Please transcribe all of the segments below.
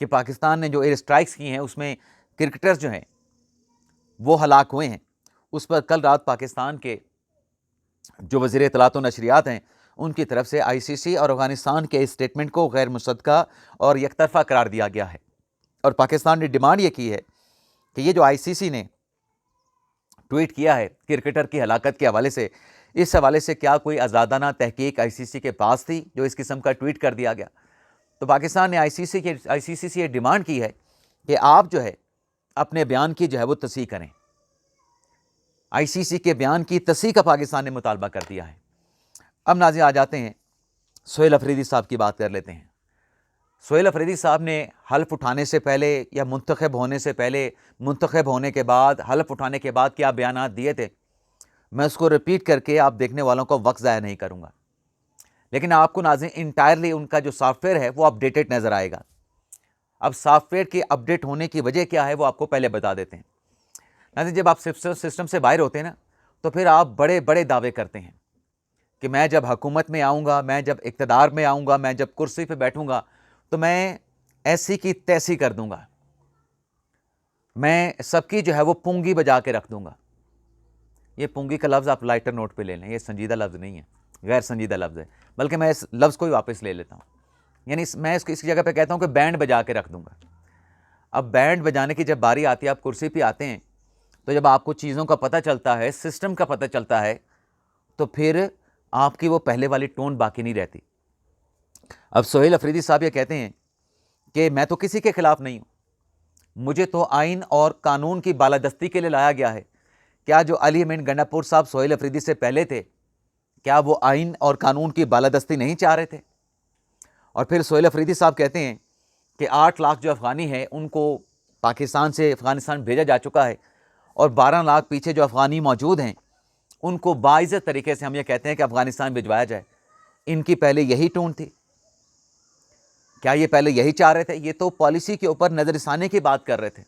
کہ پاکستان نے جو ایئر اسٹرائکس کی ہیں اس میں کرکٹرز جو ہیں وہ ہلاک ہوئے ہیں، اس پر کل رات پاکستان کے جو وزیر اطلاعات و نشریات ہیں ان کی طرف سے آئی سی سی اور افغانستان کے اسٹیٹمنٹ کو غیر مصدقہ اور یک طرفہ قرار دیا گیا ہے، اور پاکستان نے ڈیمانڈ یہ کی ہے کہ یہ جو آئی سی سی نے ٹویٹ کیا ہے کرکٹر کی ہلاکت کے حوالے سے، اس حوالے سے کیا کوئی آزادانہ تحقیق آئی سی سی کے پاس تھی جو اس قسم کا ٹویٹ کر دیا گیا؟ تو پاکستان نے آئی سی سی سے یہ ڈیمانڈ کی ہے کہ آپ جو ہے اپنے بیان کی جو ہے وہ تصحیح کریں۔ آئی سی سی کے بیان کی تصحیح کا پاکستان نے مطالبہ کر دیا ہے۔ اب ناظرین آ جاتے ہیں سہیل افریدی صاحب کی بات کر لیتے ہیں۔ سہیل افریدی صاحب نے حلف اٹھانے سے پہلے یا منتخب ہونے سے پہلے، منتخب ہونے کے بعد، حلف اٹھانے کے بعد کیا بیانات دیے تھے، میں اس کو ریپیٹ کر کے آپ دیکھنے والوں کو وقت ضائع نہیں کروں گا، لیکن آپ کو ناظرین انٹائرلی ان کا جو سافٹ ویئر ہے وہ اپ ڈیٹڈ نظر آئے گا۔ اب سافٹ ویئر کے اپ ڈیٹ ہونے کی وجہ کیا ہے وہ آپ کو پہلے بتا دیتے ہیں۔ ناظرین جب آپ سسٹم سے باہر ہوتے ہیں نا تو پھر آپ بڑے بڑے دعوے کرتے ہیں کہ میں جب حکومت میں آؤں گا، میں جب اقتدار میں آؤں گا، میں جب کرسی پہ بیٹھوں گا تو میں ایسی کی تیسی کر دوں گا، میں سب کی جو ہے وہ پونگی بجا کے رکھ دوں گا۔ یہ پونگی کا لفظ آپ لائٹر نوٹ پہ لے لیں، یہ سنجیدہ لفظ نہیں ہے، غیر سنجیدہ لفظ ہے، بلکہ میں اس لفظ کو ہی واپس لے لیتا ہوں، یعنی میں اس کی جگہ پہ کہتا ہوں کہ بینڈ بجا کے رکھ دوں گا۔ اب بینڈ بجانے کی جب باری آتی ہے، آپ کرسی پہ آتے ہیں تو جب آپ کو چیزوں کا پتہ چلتا ہے، سسٹم کا پتہ چلتا ہے، تو پھر آپ کی وہ پہلے والی ٹون باقی نہیں رہتی۔ اب سہیل افریدی صاحب یہ کہتے ہیں کہ میں تو کسی کے خلاف نہیں ہوں، مجھے تو آئین اور قانون کی بالادستی کے لیے لایا گیا ہے۔ کیا جو علی امین گنڈا پور صاحب سہیل افریدی سے پہلے تھے، کیا وہ آئین اور قانون کی بالادستی نہیں چاہ رہے تھے؟ اور پھر سہیل افریدی صاحب کہتے ہیں کہ 8 لاکھ جو افغانی ہیں ان کو پاکستان سے افغانستان بھیجا جا چکا ہے، اور 12 لاکھ پیچھے جو افغانی موجود ہیں ان کو باعزت طریقے سے ہم یہ کہتے ہیں کہ افغانستان بھجوایا جائے۔ ان کی پہلے یہی ٹون تھی؟ کیا یہ پہلے یہی چاہ رہے تھے؟ یہ تو پالیسی کے اوپر نظر ثانی کی بات کر رہے تھے۔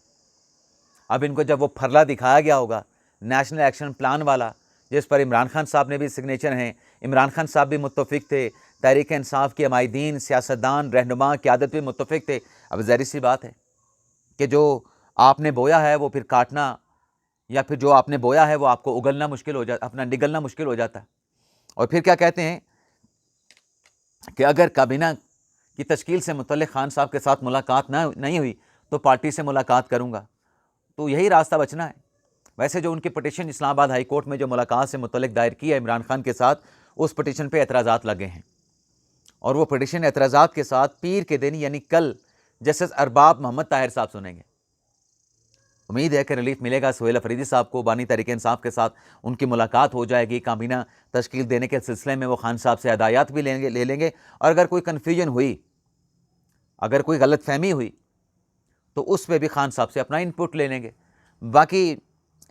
اب ان کو جب وہ پھرلا دکھایا گیا ہوگا نیشنل ایکشن پلان والا، جس پر عمران خان صاحب نے بھی سگنیچر ہیں، عمران خان صاحب بھی متفق تھے، تحریک انصاف کے عمائدین، سیاستدان، رہنما، قیادت بھی متفق تھے، اب ظاہر سی بات ہے کہ جو آپ نے بویا ہے وہ پھر کاٹنا، یا پھر جو آپ نے بویا ہے وہ آپ کو اگلنا مشکل ہو جاتا، اپنا نگلنا مشکل ہو جاتا ہے۔ اور پھر کیا کہتے ہیں کہ اگر کابینہ کی تشکیل سے متعلق خان صاحب کے ساتھ ملاقات نہیں ہوئی تو پارٹی سے ملاقات کروں گا۔ تو یہی راستہ بچنا ہے۔ ویسے جو ان کی پٹیشن اسلام آباد ہائی کورٹ میں جو ملاقات سے متعلق دائر کی ہے عمران خان کے ساتھ، اس پٹیشن پہ اعتراضات لگے ہیں، اور وہ پٹیشن اعتراضات کے ساتھ پیر کے دن یعنی کل جسٹس ارباب محمد طاہر صاحب سنیں گے۔ امید ہے کہ ریلیف ملے گا سہیل افریدی صاحب کو، بانی تحریک انصاف کے ساتھ ان کی ملاقات ہو جائے گی، کابینہ تشکیل دینے کے سلسلے میں وہ خان صاحب سے ہدایات بھی لے لیں گے، اور اگر کوئی کنفیوژن ہوئی، اگر کوئی غلط فہمی ہوئی تو اس پہ بھی خان صاحب سے اپنا انپٹ لے لیں گے۔ باقی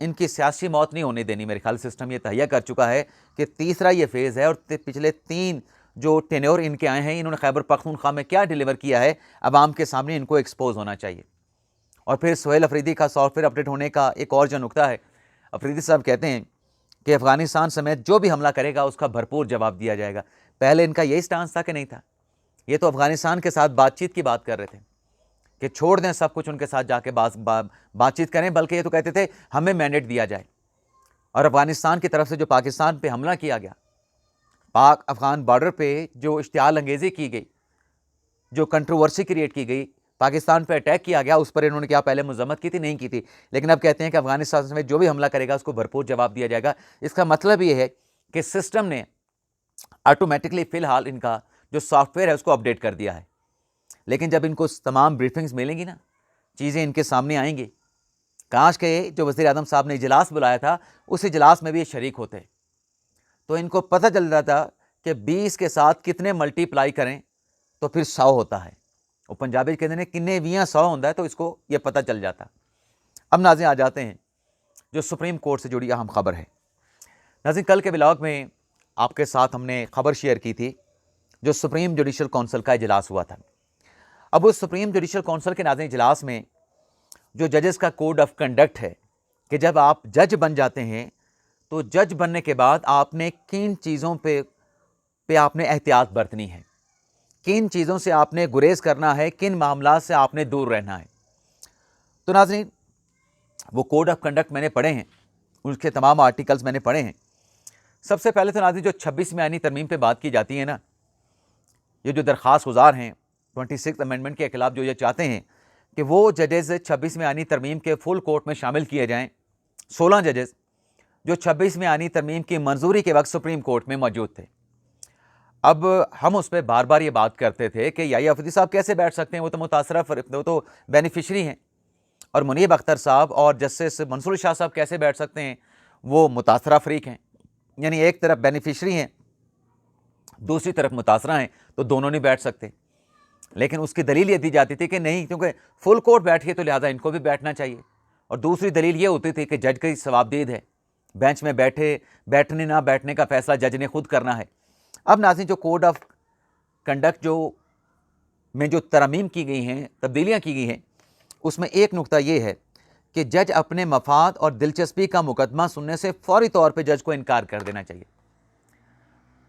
ان کی سیاسی موت نہیں ہونے دینی، میرے خیال سسٹم یہ تہیا کر چکا ہے کہ تیسرا یہ فیز ہے، اور پچھلے 3 جو ٹینیور ان کے آئے ہیں، انہوں نے خیبر پختونخوا میں کیا ڈیلیور کیا ہے، عوام کے سامنے ان کو ایکسپوز ہونا چاہیے۔ اور پھر سہیل افریدی کا سافٹ ویئر اپڈیٹ ہونے کا ایک اور جو نکتہ ہے، افریدی صاحب کہتے ہیں کہ افغانستان سمیت جو بھی حملہ کرے گا اس کا بھرپور جواب دیا جائے گا۔ پہلے ان کا یہی سٹانس تھا کہ نہیں تھا؟ یہ تو افغانستان کے ساتھ بات چیت کی بات کر رہے تھے کہ چھوڑ دیں سب کچھ، ان کے ساتھ جا کے بات چیت کریں، بلکہ یہ تو کہتے تھے ہمیں مینڈیٹ دیا جائے۔ اور افغانستان کی طرف سے جو پاکستان پہ حملہ کیا گیا، پاک افغان بارڈر پہ جو اشتعال انگیزی کی گئی، جو کنٹروورسی کریٹ کی گئی، پاکستان پہ اٹیک کیا گیا، اس پر انہوں نے کیا پہلے مذمت کی تھی؟ نہیں کی تھی، لیکن اب کہتے ہیں کہ افغانستان میں جو بھی حملہ کرے گا اس کو بھرپور جواب دیا جائے گا۔ اس کا مطلب یہ ہے کہ سسٹم نے آٹومیٹکلی فی الحال ان کا جو سافٹ ویئر ہے اس کو اپڈیٹ کر دیا ہے، لیکن جب ان کو تمام بریفنگز ملیں گی نا، چیزیں ان کے سامنے آئیں گی، کاش کہ جو وزیر اعظم صاحب نے اجلاس بلایا تھا اس اجلاس میں بھی یہ شریک ہوتے، تو ان کو پتہ چل رہا تھا کہ 20 کے ساتھ کتنے ملٹی پلائی کریں تو پھر 100 ہوتا ہے۔ وہ پنجابی کہتے ہیں کنے 20 100 ہوتا ہے، تو اس کو یہ پتہ چل جاتا۔ اب ناظرین آ جاتے ہیں جو سپریم کورٹ سے جڑی اہم خبر ہے۔ ناظرین کل کے ولاگ میں آپ کے ساتھ ہم نے خبر شیئر کی تھی جو سپریم جوڈیشل کونسل کا اجلاس ہوا تھا۔ اب اس سپریم جوڈیشل کونسل کے ناظرین اجلاس میں جو ججز کا کوڈ آف کنڈکٹ ہے کہ جب آپ جج بن جاتے ہیں تو جج بننے کے بعد آپ نے کن چیزوں پہ آپ نے احتیاط برتنی ہے، کن چیزوں سے آپ نے گریز کرنا ہے, کن معاملات سے آپ نے دور رہنا ہے. تو ناظرین, وہ کوڈ آف کنڈکٹ میں نے پڑھے ہیں, اس کے تمام آرٹیکلز میں نے پڑھے ہیں. سب سے پہلے تو ناظرین جو 26ویں آئینی ترمیم پہ بات کی جاتی ہے نا, یہ جو درخواست گزار ہیں 26 امینڈمنٹ کے خلاف جو یہ چاہتے ہیں کہ وہ ججز 26ویں آئینی ترمیم کے فل کورٹ میں شامل کیے جائیں, 16 ججز جو 26ویں آئینی ترمیم کی منظوری کے وقت سپریم کورٹ میں موجود تھے. اب ہم اس پہ بار بار یہ بات کرتے تھے کہ یحییٰ افریدی صاحب کیسے بیٹھ سکتے ہیں, وہ تو متاثرہ وہ تو بینیفیشری ہیں, اور منیب اختر صاحب اور جسٹس منصور شاہ صاحب کیسے بیٹھ سکتے ہیں, وہ متاثرہ فریق ہیں. یعنی ایک طرف بینیفیشری ہیں, دوسری طرف متاثرہ ہیں, تو دونوں نہیں بیٹھ سکتے. لیکن اس کی دلیل یہ دی جاتی تھی کہ نہیں, کیونکہ فل کورٹ بیٹھے تو لہٰذا ان کو بھی بیٹھنا چاہیے. اور دوسری دلیل یہ ہوتی تھی کہ جج کی ثوابدید ہے, بینچ میں بیٹھنے نہ بیٹھنے کا فیصلہ جج نے خود کرنا ہے. اب ناظرین جو کوڈ آف کنڈکٹ جو ترامیم کی گئی ہیں, تبدیلیاں کی گئی ہیں, اس میں ایک نقطہ یہ ہے کہ جج اپنے مفاد اور دلچسپی کا مقدمہ سننے سے فوری طور پہ جج کو انکار کر دینا چاہیے.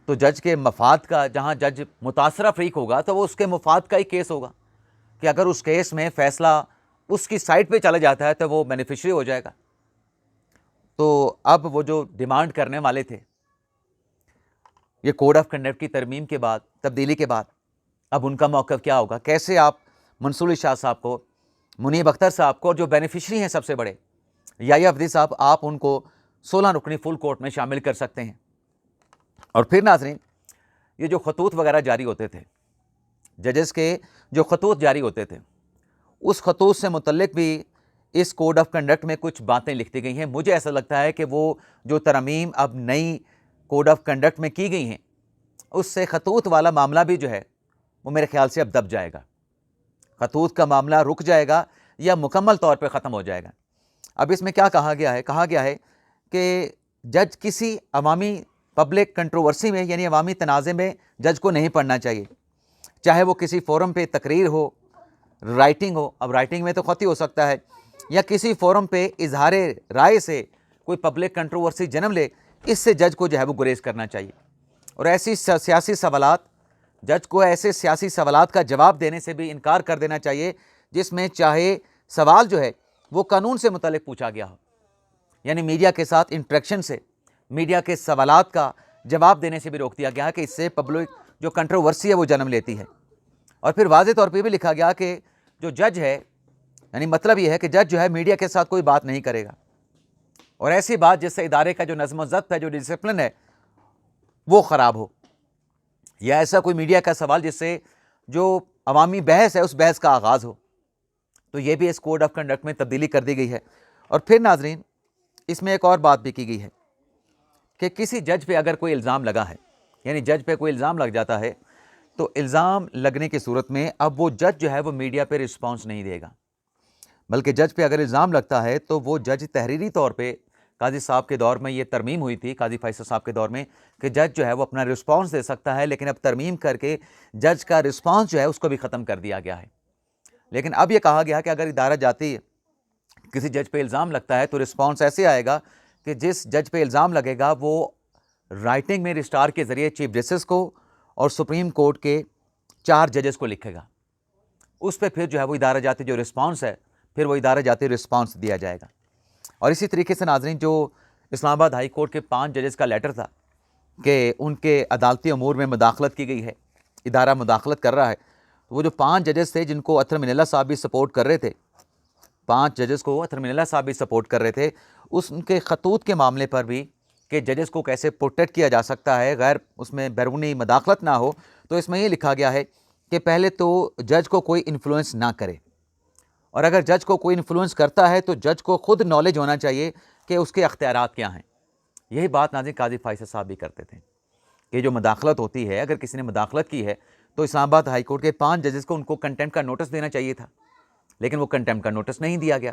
تو جج کے مفاد کا, جہاں جج متاثرہ فریق ہوگا تو وہ اس کے مفاد کا ہی کیس ہوگا, کہ اگر اس کیس میں فیصلہ اس کی سائٹ پہ چلا جاتا ہے تو وہ بینیفیشری ہو جائے گا. تو اب وہ جو ڈیمانڈ کرنے والے تھے یہ کوڈ آف کنڈکٹ کی ترمیم کے بعد, تبدیلی کے بعد, اب ان کا موقف کیا ہوگا؟ کیسے آپ منصور شاہ صاحب کو, منیب اختر صاحب کو, اور جو بینیفیشری ہیں سب سے بڑے یحییٰ افریدی صاحب, آپ ان کو 16 رکنی فل کورٹ میں شامل کر سکتے ہیں؟ اور پھر ناظرین یہ جو خطوط وغیرہ جاری ہوتے تھے, ججز کے جو خطوط جاری ہوتے تھے, اس خطوط سے متعلق بھی اس کوڈ آف کنڈکٹ میں کچھ باتیں لکھتی گئی ہیں. مجھے ایسا لگتا ہے کہ وہ جو ترمیم اب نئی کوڈ آف کنڈکٹ میں کی گئی ہیں, اس سے خطوط والا معاملہ بھی جو ہے وہ میرے خیال سے اب دب جائے گا. خطوط کا معاملہ رک جائے گا یا مکمل طور پہ ختم ہو جائے گا. اب اس میں کیا کہا گیا ہے کہ جج کسی عوامی پبلک کنٹروورسی میں, یعنی عوامی تنازع میں جج کو نہیں پڑھنا چاہیے, چاہے وہ کسی فورم پہ تقریر ہو, رائٹنگ ہو, اب رائٹنگ میں تو خط ہی ہو سکتا ہے, یا کسی فورم پہ اظہار رائے سے کوئی پبلک کنٹروورسی جنم لے, اس سے جج کو جو ہے وہ گریز کرنا چاہیے. اور ایسی سیاسی سوالات, جج کو ایسے سیاسی سوالات کا جواب دینے سے بھی انکار کر دینا چاہیے جس میں چاہے سوال جو ہے وہ قانون سے متعلق پوچھا گیا ہو. یعنی میڈیا کے ساتھ انٹریکشن سے, میڈیا کے سوالات کا جواب دینے سے بھی روک دیا گیا کہ اس سے پبلک جو کنٹروورسی ہے وہ جنم لیتی ہے. اور پھر واضح طور پہ بھی لکھا گیا کہ جو جج ہے, یعنی مطلب یہ ہے کہ جج جو ہے میڈیا کے ساتھ کوئی بات نہیں کرے گا, اور ایسی بات جس سے ادارے کا جو نظم و ضبط ہے, جو ڈسپلن ہے, وہ خراب ہو, یا ایسا کوئی میڈیا کا سوال جس سے جو عوامی بحث ہے اس بحث کا آغاز ہو. تو یہ بھی اس کوڈ آف کنڈکٹ میں تبدیلی کر دی گئی ہے. اور پھر ناظرین اس میں ایک اور بات بھی کی گئی ہے کہ کسی جج پہ اگر کوئی الزام لگا ہے, یعنی جج پہ کوئی الزام لگ جاتا ہے, تو الزام لگنے کی صورت میں اب وہ جج جو ہے وہ میڈیا پہ رسپانس نہیں دے گا, بلکہ جج پہ اگر الزام لگتا ہے تو وہ جج تحریری طور پہ, قاضی صاحب کے دور میں یہ ترمیم ہوئی تھی, قاضی فیصل صاحب کے دور میں, کہ جج جو ہے وہ اپنا رسپانس دے سکتا ہے, لیکن اب ترمیم کر کے جج کا رسپانس جو ہے اس کو بھی ختم کر دیا گیا ہے. لیکن اب یہ کہا گیا کہ اگر ادارہ جاتی کسی جج پہ الزام لگتا ہے تو رسپانس ایسے آئے گا کہ جس جج پہ الزام لگے گا وہ رائٹنگ میں رجسٹرار کے ذریعے چیف جسٹس کو اور سپریم کورٹ کے 4 ججز کو لکھے گا. اس پہ پھر جو ہے وہ ادارہ جاتی جو رسپانس ہے, پھر وہ ادارہ جاتی رسپانس دیا جائے گا. اور اسی طریقے سے ناظرین جو اسلام آباد ہائی کورٹ کے 5 ججز کا لیٹر تھا کہ ان کے عدالتی امور میں مداخلت کی گئی ہے, ادارہ مداخلت کر رہا ہے, تو وہ جو 5 ججز تھے جن کو اطہر مناللہ صاحب بھی سپورٹ کر رہے تھے, 5 ججز کو اطہر مناللہ صاحب بھی سپورٹ کر رہے تھے, ان کے خطوط کے معاملے پر بھی کہ ججز کو کیسے پروٹیکٹ کیا جا سکتا ہے, غیر اس میں بیرونی مداخلت نہ ہو, تو اس میں یہ لکھا گیا ہے کہ پہلے تو جج کو کوئی انفلوئنس نہ کرے, اور اگر جج کو کوئی انفلوئنس کرتا ہے تو جج کو خود نالج ہونا چاہیے کہ اس کے اختیارات کیا ہیں. یہی بات ناظرین قاضی فیصل صاحب بھی کرتے تھے کہ جو مداخلت ہوتی ہے, اگر کسی نے مداخلت کی ہے تو اسلام آباد ہائی کورٹ کے 5 ججز کو ان کو کنٹیمپٹ کا نوٹس دینا چاہیے تھا, لیکن وہ کنٹیمپٹ کا نوٹس نہیں دیا گیا.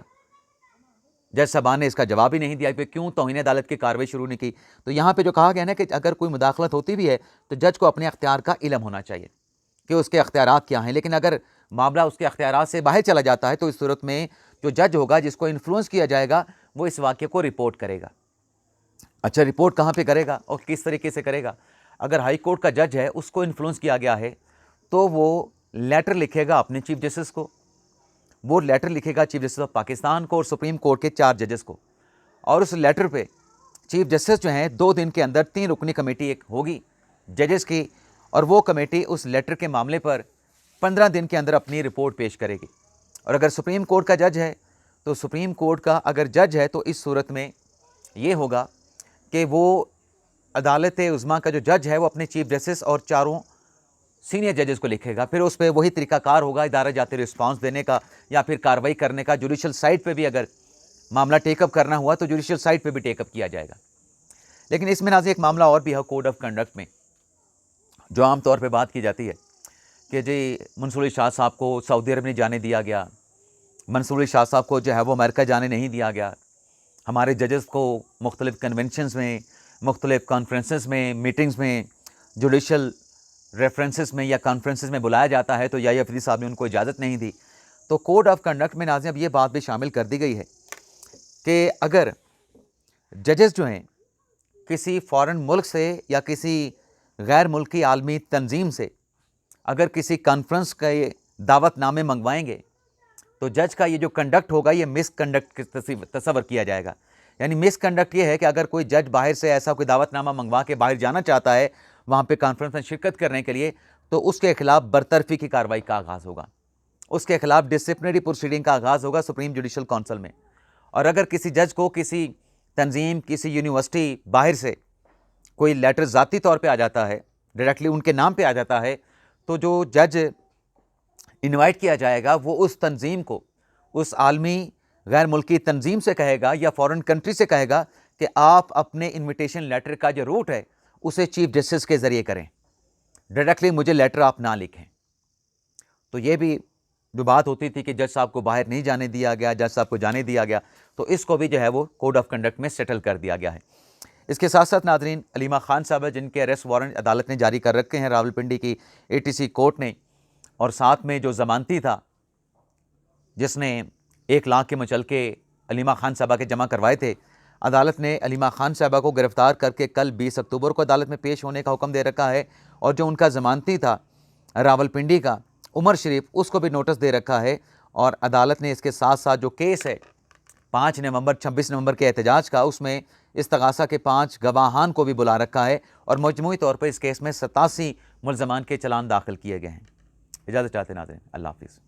جج صاحبان نے اس کا جواب ہی نہیں دیا کہ کیوں توہین عدالت کی کارروائی شروع نہیں کی. تو یہاں پہ جو کہا گیا نا کہ اگر کوئی مداخلت ہوتی بھی ہے تو جج کو اپنے اختیار کا علم ہونا چاہیے کہ اس کے اختیارات کیا ہیں, لیکن اگر معاملہ اس کے اختیارات سے باہر چلا جاتا ہے تو اس صورت میں جو جج ہوگا جس کو انفلوئنس کیا جائے گا وہ اس واقعے کو رپورٹ کرے گا. اچھا, رپورٹ کہاں پہ کرے گا اور کس طریقے سے کرے گا؟ اگر ہائی کورٹ کا جج ہے اس کو انفلوئنس کیا گیا ہے تو وہ لیٹر لکھے گا اپنے چیف جسٹس کو، وہ لیٹر لکھے گا چیف جسٹس آف پاکستان کو اور سپریم کورٹ کے 4 ججز کو، اور اس لیٹر پہ چیف جسٹس جو ہیں 2 دن کے اندر 3 رکنی کمیٹی ایک ہوگی ججز کی، اور وہ کمیٹی اس لیٹر کے معاملے پر 15 دن کے اندر اپنی رپورٹ پیش کرے گی۔ اور اگر سپریم کورٹ کا جج ہے تو سپریم کورٹ کا اگر جج ہے تو اس صورت میں یہ ہوگا کہ وہ عدالت عظمیٰ کا جو جج ہے وہ اپنے چیف جسٹس اور 4 سینئر ججز کو لکھے گا، پھر اس پہ وہی طریقہ کار ہوگا ادارہ جاتے رسپانس دینے کا یا پھر کارروائی کرنے کا۔ جوڈیشل سائٹ پہ بھی اگر معاملہ ٹیک اپ کرنا ہوا تو جوڈیشل سائٹ پہ بھی ٹیک اپ کیا جائے گا۔ لیکن اس میں ناظرین ایک معاملہ اور بھی ہے کوڈ آف کنڈکٹ میں، جو عام طور پہ بات کی جاتی ہے کہ جی منصور علی شاہ صاحب کو سعودی عرب نہیں جانے دیا گیا، منصور علی شاہ صاحب کو جو ہے وہ امریکہ جانے نہیں دیا گیا، ہمارے ججز کو مختلف کنونشنز میں، مختلف کانفرنسز میں، میٹنگز میں، جوڈیشل ریفرنسز میں یا کانفرنسز میں بلایا جاتا ہے تو یا افریدی صاحب نے ان کو اجازت نہیں دی۔ تو کوڈ آف کنڈکٹ میں ناظرین اب یہ بات بھی شامل کر دی گئی ہے کہ اگر ججز جو ہیں کسی فارن ملک سے یا کسی غیر ملکی عالمی تنظیم سے اگر کسی کانفرنس کا یہ دعوت نامے منگوائیں گے تو جج کا یہ جو کنڈکٹ ہوگا یہ مس کنڈکٹ تصور کیا جائے گا۔ یعنی مس کنڈکٹ یہ ہے کہ اگر کوئی جج باہر سے ایسا کوئی دعوت نامہ منگوا کے باہر جانا چاہتا ہے وہاں پہ کانفرنس میں شرکت کرنے کے لیے تو اس کے خلاف برطرفی کی کارروائی کا آغاز ہوگا، اس کے خلاف ڈسپلنری پروسیڈنگ کا آغاز ہوگا سپریم جوڈیشل کونسل میں۔ اور اگر کسی جج کو کسی تنظیم، کسی یونیورسٹی باہر سے کوئی لیٹر ذاتی طور پہ آ جاتا ہے، ڈائریکٹلی ان کے نام پہ آ جاتا ہے، تو جو جج انوائٹ کیا جائے گا وہ اس تنظیم کو، اس عالمی غیر ملکی تنظیم سے کہے گا یا فورن کنٹری سے کہے گا کہ آپ اپنے انویٹیشن لیٹر کا جو روٹ ہے اسے چیف جسٹس کے ذریعے کریں، ڈائریکٹلی مجھے لیٹر آپ نہ لکھیں۔ تو یہ بھی جو بات ہوتی تھی کہ جج صاحب کو باہر نہیں جانے دیا گیا، جج صاحب کو جانے دیا گیا، تو اس کو بھی جو ہے وہ کوڈ آف کنڈکٹ میں سیٹل کر دیا گیا ہے۔ اس کے ساتھ ساتھ ناظرین علیمہ خان صاحب جن کے اریسٹ وارنٹ عدالت نے جاری کر رکھے ہیں راولپنڈی کی ATC کورٹ نے، اور ساتھ میں جو ضمانتی تھا جس نے 1 لاکھ کے مچلکے علیمہ خان صاحبہ کے جمع کروائے تھے، عدالت نے علیمہ خان صاحبہ کو گرفتار کر کے کل 20 اکتوبر کو عدالت میں پیش ہونے کا حکم دے رکھا ہے، اور جو ان کا ضمانتی تھا راولپنڈی کا عمر شریف، اس کو بھی نوٹس دے رکھا ہے۔ اور عدالت نے اس کے ساتھ ساتھ جو کیس ہے 5 نومبر 26 نومبر کے احتجاج کا، اس میں استغاثہ کے 5 گواہان کو بھی بلا رکھا ہے، اور مجموعی طور پر اس کیس میں 87 ملزمان کے چلان داخل کیے گئے ہیں۔ اجازت چاہتے ہیں ناظرین، اللہ حافظ۔